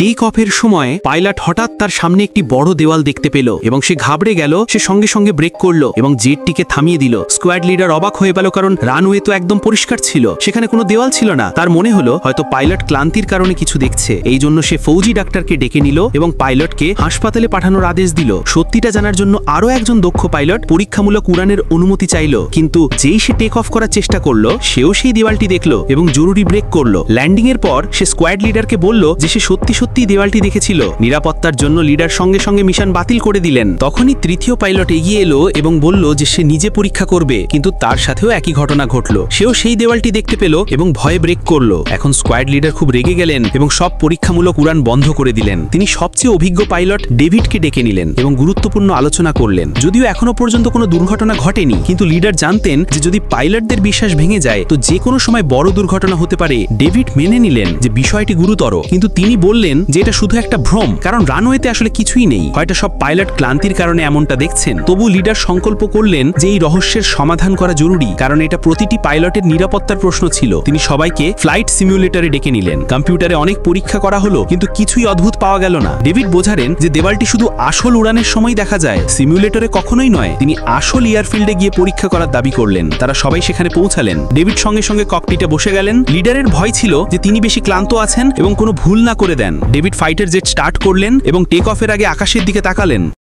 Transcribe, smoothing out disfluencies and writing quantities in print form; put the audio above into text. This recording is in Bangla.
টেক অফের সময় পাইলট হঠাৎ তার সামনে একটি বড় দেওয়াল দেখতে পেল এবং সে ঘাবড়ে গেল। সে সঙ্গে সঙ্গে ব্রেক করলো এবং জেটটিকে থামিয়ে দিল। স্কোয়াড লিডার অবাক হয়ে গেল, কারণ রানওয়ে তো একদম পরিষ্কার ছিল, সেখানে কোনো দেওয়াল ছিল না। তার মনে হলো হয়তো পাইলট ক্লান্তির কারণে কিছু দেখছে। এই জন্য সে ফৌজি ডাক্তারকে ডেকে নিল এবং পাইলটকে হাসপাতালে পাঠানোর আদেশ দিল। সত্যিটা জানার জন্য আরো একজন দক্ষ পাইলট পরীক্ষামূলক উড়ানের অনুমতি চাইল, কিন্তু যেই সে টেক অফ করার চেষ্টা করলো সেও সেই দেওয়ালটি দেখলো এবং জরুরি ব্রেক করলো। ল্যান্ডিং এর পর সে স্কোয়াড লিডারকে বলল যে সে সত্যি সত্যি দেওয়ালটি দেখেছিল। নিরাপত্তার জন্য লিডার সঙ্গে সঙ্গে মিশন বাতিল করে দিলেন। তখনই তৃতীয় পাইলট এগিয়ে এলো এবং বলল যে সে নিজে পরীক্ষা করবে, কিন্তু তার সাথেও একই ঘটনা ঘটলো। সেও সেই দেওয়ালটি দেখতে পেল এবং ভয়ে ব্রেক করলো। এখন স্কোয়াড লিডার খুব রেগে গেলেন এবং সব পরীক্ষামূলক উড়ান বন্ধ করে দিলেন। তিনি সবচেয়ে অভিজ্ঞ পাইলট ডেভিডকে ডেকে নিলেন এবং গুরুত্বপূর্ণ আলোচনা করলেন। যদিও এখনো পর্যন্ত কোনো দুর্ঘটনা ঘটেনি, কিন্তু লিডার জানতেন যে যদি পাইলটদের বিশ্বাস ভেঙে যায় তো যে কোনো সময় বড় দুর্ঘটনা হতে পারে। ডেভিড মেনে নিলেন যে বিষয়টি গুরুতর, কিন্তু তিনি বললেন যে এটা শুধু একটা ভ্রম, কারণ রানওয়েতে আসলে কিছুই নেই। হয়তো সব পাইলট ক্লান্তির কারণে এমনটা দেখছেন। তবু লিডার সংকল্প করলেন যে এই রহস্যের সমাধান করা জরুরি, কারণ এটা প্রতিটি পাইলটের নিরাপত্তার প্রশ্ন ছিল। তিনি সবাইকে ফ্লাইট সিমুলেটরে ডেকে নিলেন। কম্পিউটারে অনেক পরীক্ষা করা হলো, কিন্তু কিছুই অদ্ভুত পাওয়া গেল না। ডেভিড বোঝালেন যে দেওয়ালটি শুধু আসল উড়ানের সময় দেখা যায়, সিমুলেটরে কখনোই নয়। তিনি আসল এয়ারফিল্ডে গিয়ে পরীক্ষা করার দাবি করলেন। তারা সবাই সেখানে পৌঁছালেন। ডেভিড সঙ্গে সঙ্গে ককপিটে বসে গেলেন। লিডারের ভয় ছিল যে তিনি বেশি ক্লান্ত আছেন এবং কোনো ভুল না করে দেন। ডেভিড ফাইটার জেট স্টার্ট করলেন এবং টেক অফের আগে আকাশের দিকে তাকালেন।